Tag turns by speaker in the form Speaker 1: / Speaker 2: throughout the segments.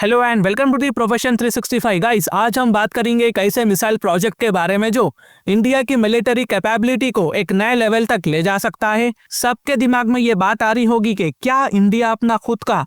Speaker 1: Hello and welcome to the profession 365 guys. आज हम बात करेंगे एक ऐसे मिसाइल प्रोजेक्ट के बारे में जो इंडिया की मिलिट्री कैपेबिलिटी को एक नए लेवल तक ले जा सकता है। सबके दिमाग में ये बात आ रही होगी कि क्या इंडिया अपना खुद का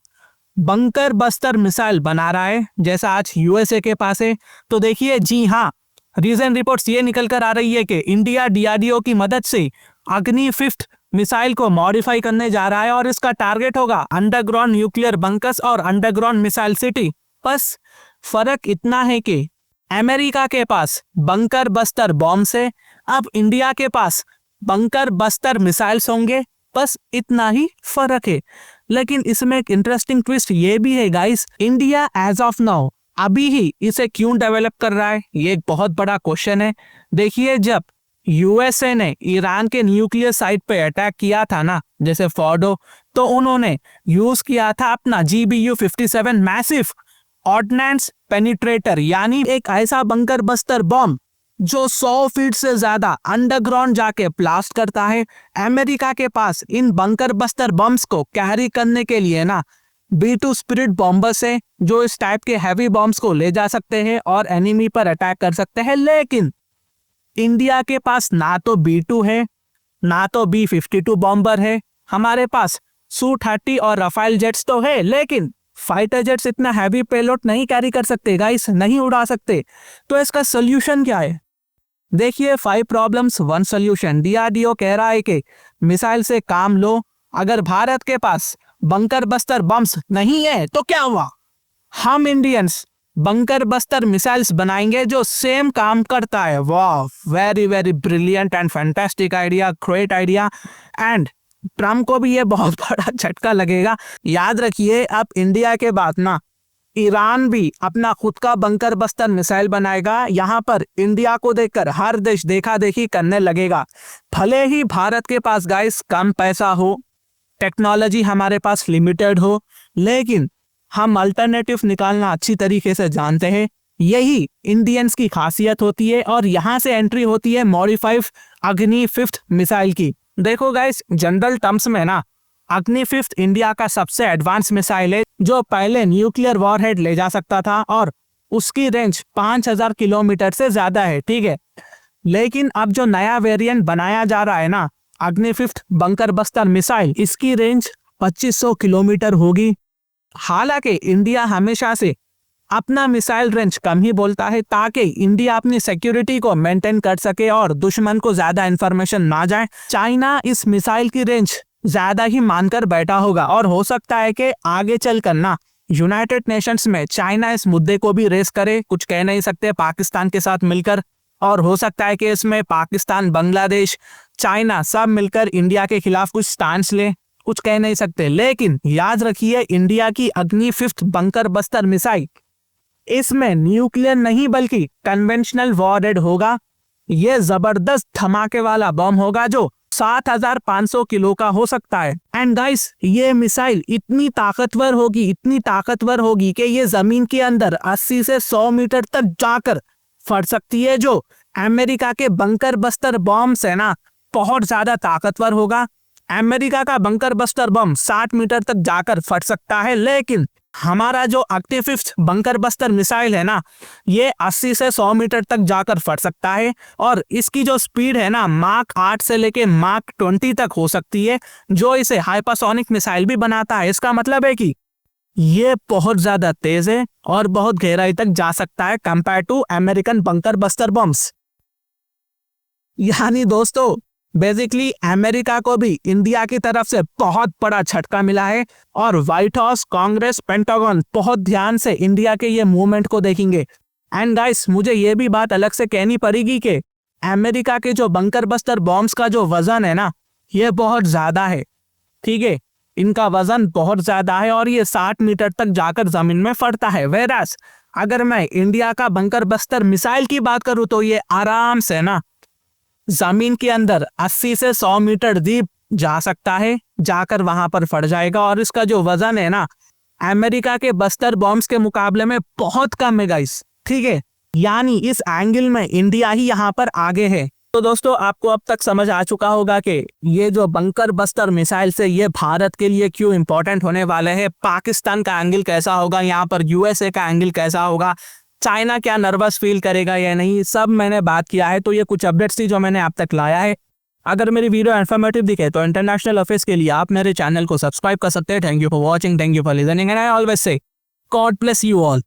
Speaker 1: बंकर बस्टर मिसाइल बना रहा है जैसा आज यूएसए के पास है। तो देखिए, जी हाँ, रीसेंट रिपोर्ट्स ये निकल कर आ रही है कि इंडिया डीआरडीओ की मदद से अग्नि 5th मिसाइल को मॉडिफाई करने जा रहा है और इसका टारगेट होगा अंडरग्राउंड न्यूक्लियर बंकर्स और अंडरग्राउंड मिसाइल सिटी। बस फर्क इतना है कि अमेरिका के पास बंकर बस्टर बॉम्ब्स है, अब इंडिया के पास बंकर बस्टर मिसाइल्स होंगे। बस इतना ही फर्क है। लेकिन इसमें एक इंटरेस्टिंग ट्विस्ट ये भी है guys, India as of now अभी ही इसे क्यों डेवलप कर रहा है, ये एक बहुत बड़ा क्वेश्चन है। देखिए, जब यूएसए ने ईरान के न्यूक्लियर साइट पे अटैक किया था ना, जैसे फॉर्डो, तो उन्होंने यूज किया था अपना GBU-57 मैसिव ऑर्डिनेंस पेनिट्रेटर, यानी एक ऐसा बंकर बस्टर बॉम्ब जो 100 फीट से ज्यादा अंडरग्राउंड जाके ब्लास्ट करता है। अमेरिका के पास इन बंकर बस्टर बम्स को कैरी करने के लिए ना B2 स्पिरिट बॉम्बर्स है जो इस टाइप के हैवी बॉम्ब्स को ले जा सकते हैं और एनिमी पर अटैक कर सकते हैं। लेकिन इंडिया के पास ना तो B2 है, ना तो B-52 बॉम्बर है। हमारे पास Su-30 और राफेल जेट्स तो है, लेकिन फाइटर जेट्स इतना हैवी पेलोड नहीं कैरी कर सकते गाइस, नहीं उड़ा सकते। तो इसका सोल्यूशन क्या है? देखिए, 5 प्रॉब्लम्स 1 सोल्यूशन। डीआरडीओ कह रहा है कि मिसाइल से काम लो। अगर भारत के पास बंकर बस्टर बम्स नहीं है तो क्या हुआ? हम इंडियंस बंकर बस्टर मिसाइल्स बनाएंगे जो सेम काम करता है। वाह, very very brilliant and fantastic idea, great idea. And Trump को भी ये बहुत बड़ा झटका लगेगा। याद रखिए, अब इंडिया के बाद ना ईरान भी अपना खुद का बंकर बस्टर मिसाइल बनाएगा। यहाँ पर इंडिया को देखकर हर देश देखा देखी करने लगेगा। भले ही भारत के पास गाइस कम पैसा हो, टेक्नोलॉजी हमारे पास लिमिटेड हो, लेकिन हम अल्टरनेटिव निकालना अच्छी तरीके से जानते हैं। यही इंडियंस की खासियत होती है और यहाँ से एंट्री होती है मॉडिफाइड अग्नि 5th मिसाइल की। देखो गाइस, जनरल टर्म्स में ना अग्नि 5th इंडिया का सबसे एडवांस मिसाइल है जो पहले न्यूक्लियर वॉरहेड ले जा सकता था और उसकी रेंज 5000 किलोमीटर से ज्यादा है, ठीक है। लेकिन अब जो नया वेरिएंट बनाया जा रहा है ना, अग्नि 5th बंकर बस्टर मिसाइल, इसकी रेंज 2500 किलोमीटर होगी। हालांकि इंडिया हमेशा से अपना मिसाइल रेंज कम ही बोलता है ताकि इंडिया अपनी सिक्योरिटी को मेंटेन कर सके और दुश्मन को ज्यादा इंफॉर्मेशन ना जाए। चाइना इस मिसाइल की रेंज ज्यादा ही मानकर बैठा होगा और हो सकता है कि आगे चलकर ना यूनाइटेड नेशंस में चाइना इस मुद्दे को भी रेस करे। कुछ कह नहीं सकते, पाकिस्तान के साथ मिलकर, और हो सकता है कि इसमें पाकिस्तान, बांग्लादेश, चाइना सब मिलकर इंडिया के खिलाफ कुछ स्टैंड ले। कुछ कह नहीं सकते। लेकिन याद रखिए, इंडिया की अग्नि 5th बंकर बस्टर मिसाइल, इसमें न्यूक्लियर नहीं बल्कि कन्वेंशनल वॉरहेड होगा। यह जबरदस्त धमाके वाला बम होगा जो 7500 किलो का हो सकता है। एंड गाइस, ये मिसाइल इतनी ताकतवर होगी कि ये जमीन के अंदर 80 से 100 मीटर तक जाकर फट सकती है। जो अमेरिका के बंकर बस्टर बॉम्ब्स है ना, बहुत ज्यादा ताकतवर होगा। अमेरिका का बंकर बस्टर बम 60 मीटर तक जाकर फट सकता है, लेकिन हमारा जो अग्नि 5th बंकर बस्टर मिसाइल है ना, ये 80 से 100 मीटर तक जाकर फट सकता है और इसकी जो स्पीड है ना, माक 8 से लेके माक 20 तक हो सकती है, जो इसे हाइपरसोनिक मिसाइल भी बनाता है। इसका मतलब है कि ये बहुत ज्यादा तेज है और बहुत गहराई तक जा सकता है compare to American bunker buster bombs. यानी दोस्तों, बेसिकली अमेरिका को भी इंडिया की तरफ से बहुत बड़ा झटका मिला है और व्हाइट हाउस, कांग्रेस, पेंटागन बहुत ध्यान से इंडिया के ये मूवमेंट को देखेंगे। एंड गाइस, मुझे ये भी बात अलग से कहनी पड़ेगी कि अमेरिका के जो बंकर बस्टर बॉम्ब्स का जो वजन है ना, ये बहुत ज्यादा है, ठीक है। इनका वजन बहुत ज्यादा है और ये 60 मीटर तक जाकर जमीन में फटता है। वेरास अगर मैं इंडिया का बंकर बस्टर मिसाइल की बात करूं तो ये आराम से ना जमीन के अंदर 80 से 100 मीटर डीप जा सकता है, जाकर वहां पर फट जाएगा। और इसका जो वजन है ना, अमेरिका के बस्टर बॉम्ब्स के मुकाबले में बहुत कम है गाइस, ठीक है। यानी इस एंगल में इंडिया ही यहाँ पर आगे है। तो दोस्तों आपको अब तक समझ आ चुका होगा कि ये जो बंकर बस्टर मिसाइल से ये भारत के लिए क्यों इंपॉर्टेंट होने वाले हैं, पाकिस्तान का एंगल कैसा होगा, यहाँ पर यूएसए का एंगल कैसा होगा, चाइना क्या नर्वस फील करेगा या नहीं, सब मैंने बात किया है। तो ये कुछ अपडेट्स थी जो मैंने आप तक लाया है। अगर मेरी वीडियो इन्फॉर्मेटिव दिखे तो इंटरनेशनल अफेयर्स के लिए आप मेरे चैनल को सब्सक्राइब कर सकते हैं। Thank you for watching, thank you for listening and I always say God bless you all.